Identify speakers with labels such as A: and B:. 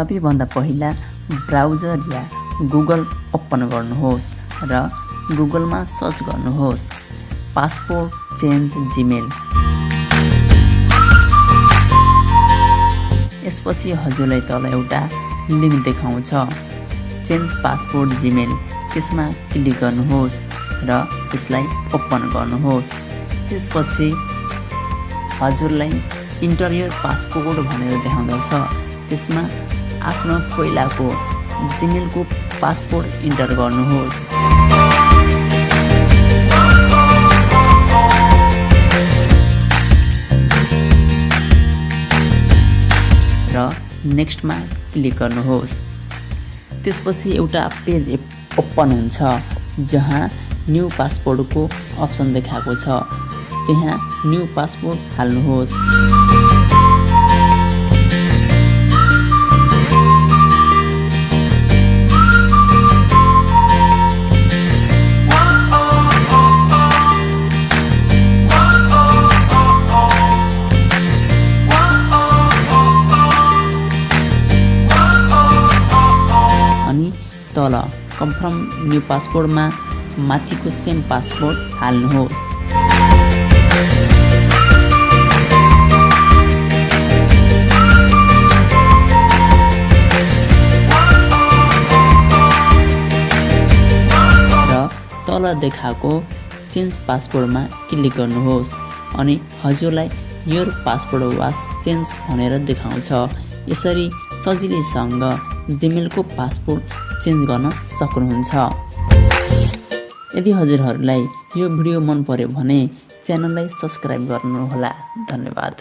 A: सबैभन्दा पहिला ब्राउजर या Google open गर्नुहोस् र गुगलमा सर्च गर्नुहोस् पासपोर्ट चेन्ज जीमेल। यसपछि हजुरलाई तल एउटा लिङ्क देखाउँछ चेन्ज पासपोर्ट जीमेल। त्यसमा क्लिक गर्नुहोस् र त्यसलाई ओपन गर्नुहोस्। त्यसपछि हजुरलाई इन्टर योर पासपोर्ट भनेर देखाउँदछ। त्यसमा आफ्नो पहिलाको जीमेलको पासपोर्ट इन्टर गर्नुहोस्। र नेक्स्टमा क्लिक गर्नुहोस्। त्यसपछि एउटा पेज ओपन हुन्छ जहाँ न्यू पासपोर्टको अप्सन देखाएको छ। त्यहाँ न्यू पासपोर्ट हाल्नुहोस्। अनि तल कन्फर्म न्यू पासपोर्टमा माथिको सेम पासपोर्ट हाल्नुहोस्। र तल देखाएको चेन्ज पासपोर्टमा क्लिक गर्नुहोस् अनि हजुरलाई योर पासपोर्ट वास चेन्ज भनेर देखाउँछ। यसरी सजिलैसँग जीमेलको पासपोर्ट चेन्ज गर्न सक्नुहुन्छ। यदि हजुरहरूलाई यो भिडियो मन पर्यो भने च्यानललाई सब्स्क्राइब गर्नुहोला। धन्यवाद।